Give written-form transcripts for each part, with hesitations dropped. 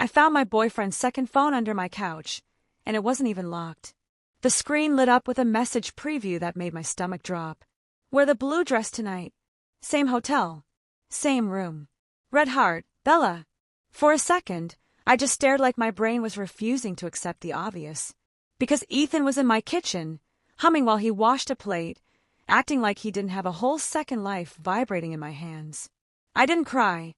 I found my boyfriend's second phone under my couch, and it wasn't even locked. The screen lit up with a message preview that made my stomach drop. Wear the blue dress tonight. Same hotel. Same room. Red heart, Bella. For a second, I just stared like my brain was refusing to accept the obvious. Because Ethan was in my kitchen, humming while he washed a plate, acting like he didn't have a whole second life vibrating in my hands. I didn't cry.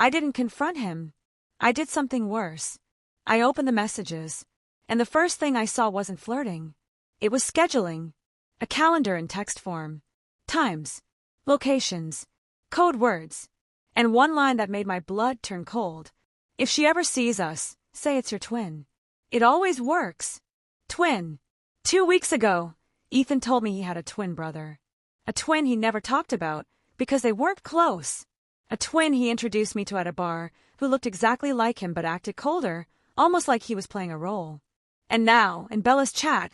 I didn't confront him. I did something worse. I opened the messages, and the first thing I saw wasn't flirting. It was scheduling. A calendar in text form. Times. Locations. Code words. And one line that made my blood turn cold. If she ever sees us, say it's your twin. It always works. Twin. 2 weeks ago, Ethan told me he had a twin brother. A twin he never talked about because they weren't close. A twin he introduced me to at a bar who looked exactly like him but acted colder, almost like he was playing a role. And now, in Bella's chat,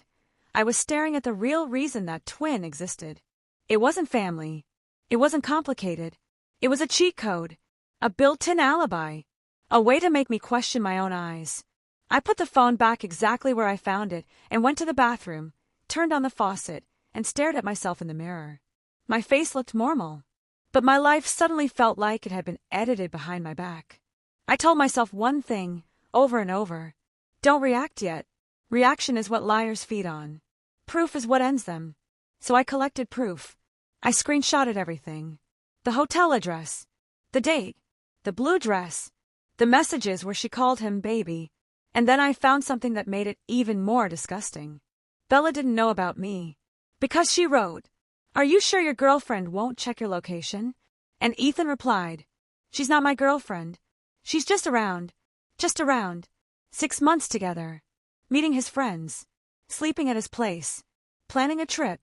I was staring at the real reason that twin existed. It wasn't family. It wasn't complicated. It was a cheat code. A built-in alibi. A way to make me question my own eyes. I put the phone back exactly where I found it and went to the bathroom, turned on the faucet, and stared at myself in the mirror. My face looked normal, but my life suddenly felt like it had been edited behind my back. I told myself one thing, over and over. Don't react yet. Reaction is what liars feed on. Proof is what ends them. So I collected proof. I screenshotted everything. The hotel address. The date. The blue dress. The messages where she called him baby. And then I found something that made it even more disgusting. Bella didn't know about me. Because she wrote, "Are you sure your girlfriend won't check your location?" And Ethan replied, "She's not my girlfriend. She's just around. Just around. 6 months together. Meeting his friends. Sleeping at his place. Planning a trip.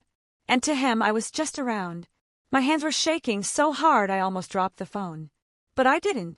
And to him I was just around." My hands were shaking so hard I almost dropped the phone. But I didn't.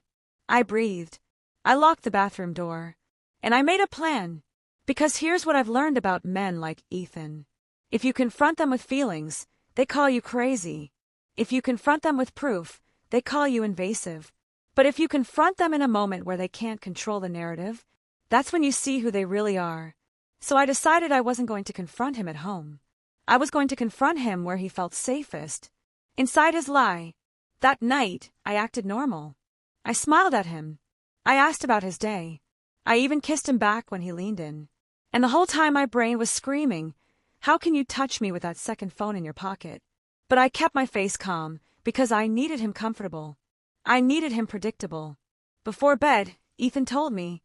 I breathed. I locked the bathroom door. And I made a plan. Because here's what I've learned about men like Ethan. If you confront them with feelings, they call you crazy. If you confront them with proof, they call you invasive. But if you confront them in a moment where they can't control the narrative, that's when you see who they really are. So I decided I wasn't going to confront him at home. I was going to confront him where he felt safest. Inside his lie. That night, I acted normal. I smiled at him. I asked about his day. I even kissed him back when he leaned in. And the whole time my brain was screaming, "How can you touch me with that second phone in your pocket?" But I kept my face calm because I needed him comfortable. I needed him predictable. Before bed, Ethan told me,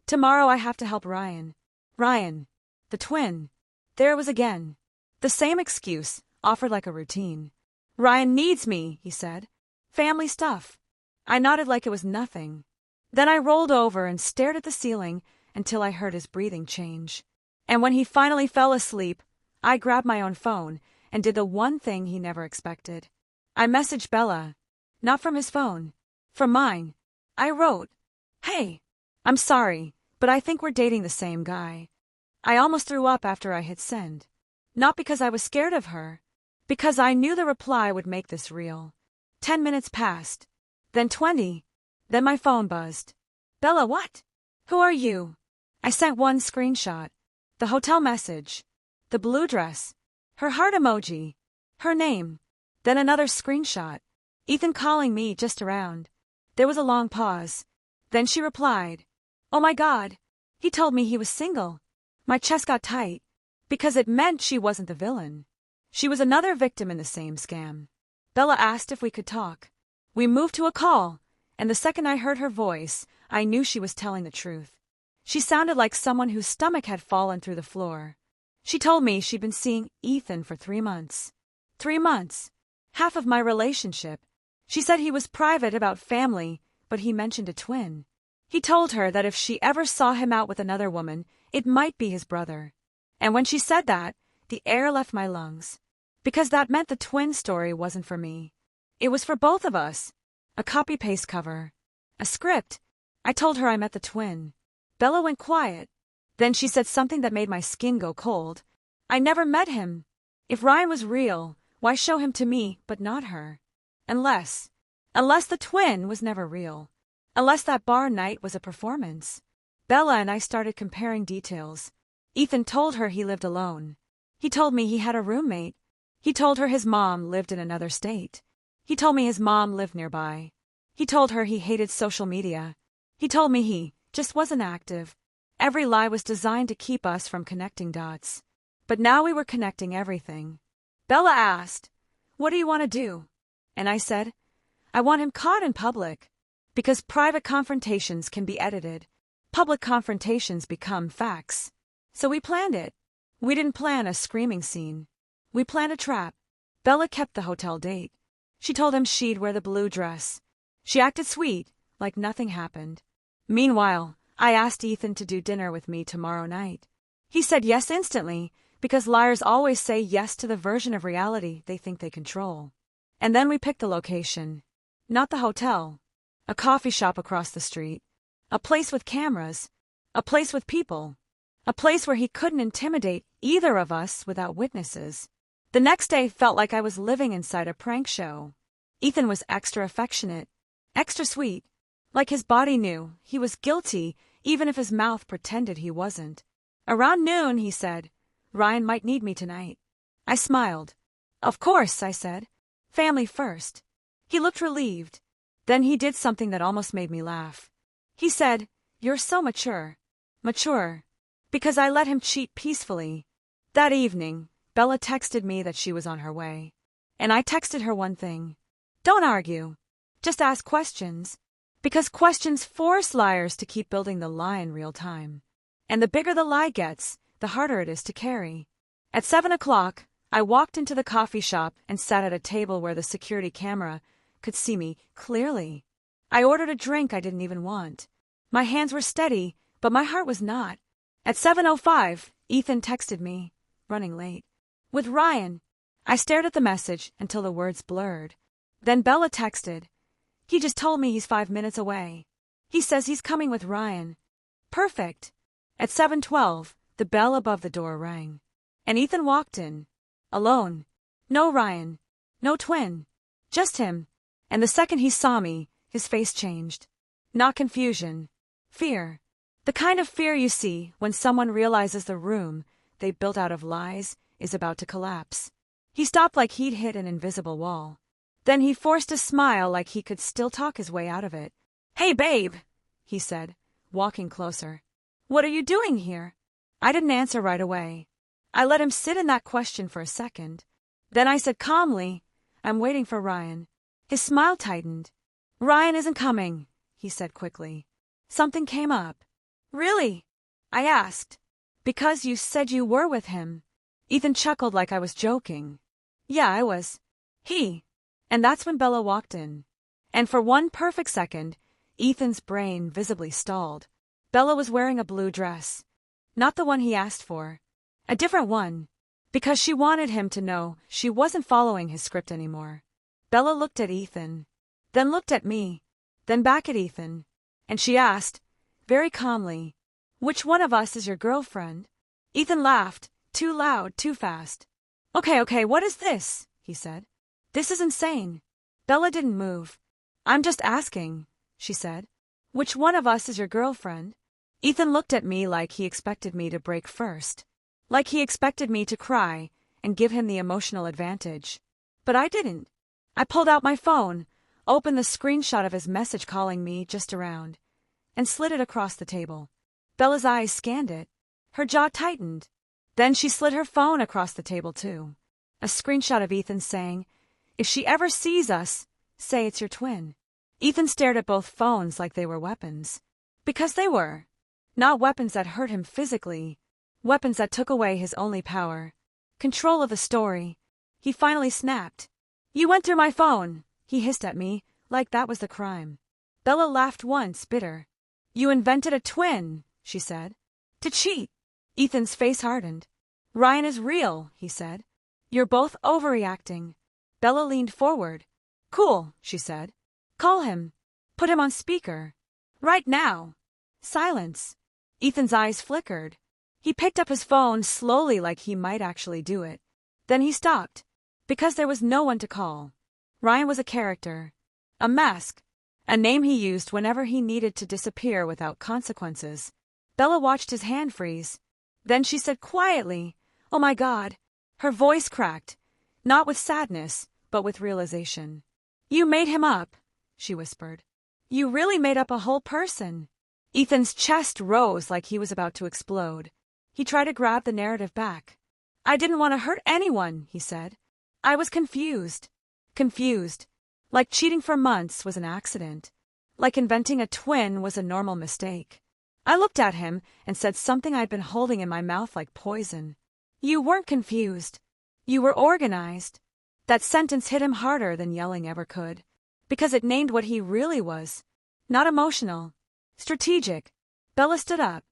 "Tomorrow I have to help Ryan." Ryan. The twin. There it was again. The same excuse, offered like a routine. "Ryan needs me," he said. "Family stuff." I nodded like it was nothing. Then I rolled over and stared at the ceiling until I heard his breathing change. And when he finally fell asleep, I grabbed my own phone and did the one thing he never expected. I messaged Bella. Not from his phone. From mine. I wrote, "Hey, I'm sorry, but I think we're dating the same guy." I almost threw up after I hit send. Not because I was scared of her. Because I knew the reply would make this real. 10 minutes passed. Then 20. Then my phone buzzed. "Bella, what? Who are you?" I sent one screenshot. The hotel message. The blue dress. Her heart emoji. Her name. Then another screenshot. Ethan calling me just around. There was a long pause. Then she replied, "Oh my God. He told me he was single." My chest got tight. Because it meant she wasn't the villain. She was another victim in the same scam. Bella asked if we could talk. We moved to a call, and the second I heard her voice, I knew she was telling the truth. She sounded like someone whose stomach had fallen through the floor. She told me she'd been seeing Ethan for 3 months. 3 months. Half of my relationship. She said he was private about family, but he mentioned a twin. He told her that if she ever saw him out with another woman, it might be his brother. And when she said that, the air left my lungs. Because that meant the twin story wasn't for me. It was for both of us. A copy-paste cover. A script. I told her I met the twin. Bella went quiet. Then she said something that made my skin go cold. "I never met him. If Ryan was real, why show him to me but not her? Unless the twin was never real. Unless that bar night was a performance. Bella and I started comparing details. Ethan told her he lived alone. He told me he had a roommate. He told her his mom lived in another state. He told me his mom lived nearby. He told her he hated social media. He told me he just wasn't active. Every lie was designed to keep us from connecting dots. But now we were connecting everything. Bella asked, "What do you want to do?" And I said, "I want him caught in public. Because private confrontations can be edited. Public confrontations become facts. So we planned it. We didn't plan a screaming scene. We planned a trap." Bella kept the hotel date. She told him she'd wear the blue dress. She acted sweet, like nothing happened. Meanwhile, I asked Ethan to do dinner with me tomorrow night. He said yes instantly, because liars always say yes to the version of reality they think they control. And then we picked the location. Not the hotel. A coffee shop across the street. A place with cameras. A place with people. A place where he couldn't intimidate either of us without witnesses. The next day felt like I was living inside a prank show. Ethan was extra affectionate. Extra sweet. Like his body knew he was guilty even if his mouth pretended he wasn't. Around noon, he said, "Ryan might need me tonight." I smiled. "Of course," I said. "Family first." He looked relieved. Then he did something that almost made me laugh. He said, "You're so mature." Mature. Because I let him cheat peacefully. That evening, Bella texted me that she was on her way. And I texted her one thing. Don't argue. Just ask questions. Because questions force liars to keep building the lie in real time. And the bigger the lie gets, the harder it is to carry. At 7 o'clock, I walked into the coffee shop and sat at a table where the security camera could see me clearly. I ordered a drink I didn't even want. My hands were steady, but my heart was not. At 7:05, Ethan texted me, running late. With Ryan. I stared at the message until the words blurred. Then Bella texted. He just told me he's 5 minutes away. He says he's coming with Ryan. Perfect. At 7:12, the bell above the door rang. And Ethan walked in. Alone. No Ryan. No twin. Just him. And the second he saw me, his face changed. Not confusion. Fear. The kind of fear you see when someone realizes the room they built out of lies is about to collapse. He stopped like he'd hit an invisible wall. Then he forced a smile like he could still talk his way out of it. Hey, babe, he said, walking closer. What are you doing here? I didn't answer right away. I let him sit in that question for a second. Then I said calmly, I'm waiting for Ryan. His smile tightened. Ryan isn't coming, he said quickly. Something came up. Really? I asked. Because you said you were with him. Ethan chuckled like I was joking. Yeah, I was. And that's when Bella walked in. And for one perfect second, Ethan's brain visibly stalled. Bella was wearing a blue dress. Not the one he asked for. A different one. Because she wanted him to know she wasn't following his script anymore. Bella looked at Ethan. Then looked at me. Then back at Ethan. And she asked, very calmly, which one of us is your girlfriend? Ethan laughed, too loud, too fast. Okay, what is this? He said. This is insane. Bella didn't move. I'm just asking, she said. Which one of us is your girlfriend? Ethan looked at me like he expected me to break first. Like he expected me to cry and give him the emotional advantage. But I didn't. I pulled out my phone, opened the screenshot of his message calling me just around, and slid it across the table. Bella's eyes scanned it. Her jaw tightened. Then she slid her phone across the table too. A screenshot of Ethan saying, if she ever sees us, say it's your twin. Ethan stared at both phones like they were weapons. Because they were. Not weapons that hurt him physically. Weapons that took away his only power. Control of the story. He finally snapped. You went through my phone, he hissed at me, like that was the crime. Bella laughed once, bitter. You invented a twin, she said. To cheat. Ethan's face hardened. Ryan is real, he said. You're both overreacting. Bella leaned forward. Cool, she said. Call him. Put him on speaker. Right now. Silence. Ethan's eyes flickered. He picked up his phone slowly like he might actually do it. Then he stopped. Because there was no one to call. Ryan was a character. A mask. a name he used whenever he needed to disappear without consequences. Bella watched his hand freeze. Then she said quietly, "Oh my God." Her voice cracked, not with sadness, but with realization. "You made him up," she whispered. "You really made up a whole person." Ethan's chest rose like he was about to explode. He tried to grab the narrative back. "I didn't want to hurt anyone," he said. "I was confused. Confused. Like cheating for months was an accident. Like inventing a twin was a normal mistake." I looked at him and said something I'd been holding in my mouth like poison. "You weren't confused. You were organized." That sentence hit him harder than yelling ever could, because it named what he really was. Not emotional. Strategic. Bella stood up.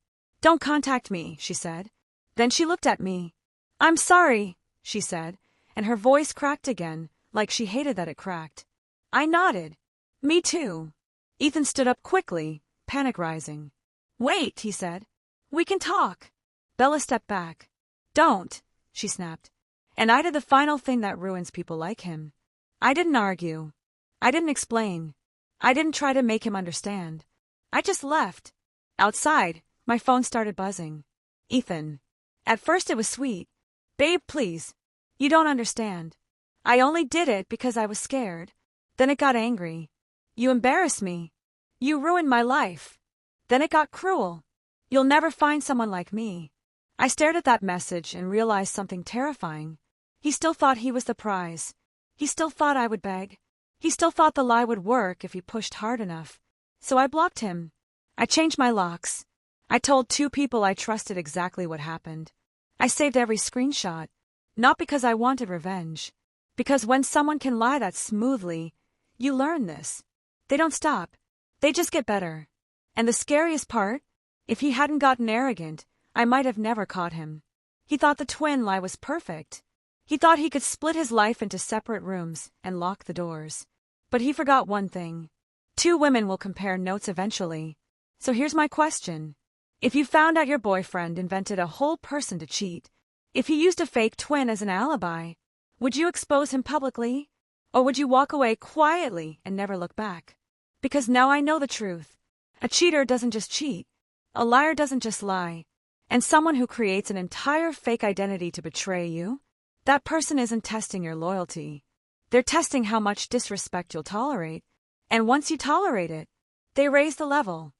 "Don't contact me," she said. Then she looked at me. "I'm sorry," she said, and her voice cracked again, like she hated that it cracked. I nodded. "Me too." Ethan stood up quickly, panic rising. "Wait," he said. "We can talk." Bella stepped back. "Don't," she snapped. And I did the final thing that ruins people like him. I didn't argue. I didn't explain. I didn't try to make him understand. I just left. Outside, my phone started buzzing. "Ethan." At first it was sweet. "Babe, please. You don't understand. I only did it because I was scared." Then it got angry. "You embarrass me. You ruined my life." Then it got cruel. "You'll never find someone like me." I stared at that message and realized something terrifying. He still thought he was the prize. He still thought I would beg. He still thought the lie would work if he pushed hard enough. So I blocked him. I changed my locks. I told 2 people I trusted exactly what happened. I saved every screenshot. Not because I wanted revenge. Because when someone can lie that smoothly, you learn this. They don't stop. They just get better. And the scariest part? If he hadn't gotten arrogant, I might have never caught him. He thought the twin lie was perfect. He thought he could split his life into separate rooms and lock the doors. But he forgot one thing. 2 women will compare notes eventually. So here's my question. If you found out your boyfriend invented a whole person to cheat, if he used a fake twin as an alibi, would you expose him publicly? Or would you walk away quietly and never look back? Because now I know the truth. A cheater doesn't just cheat. A liar doesn't just lie. And someone who creates an entire fake identity to betray you, that person isn't testing your loyalty. They're testing how much disrespect you'll tolerate. And once you tolerate it, they raise the level.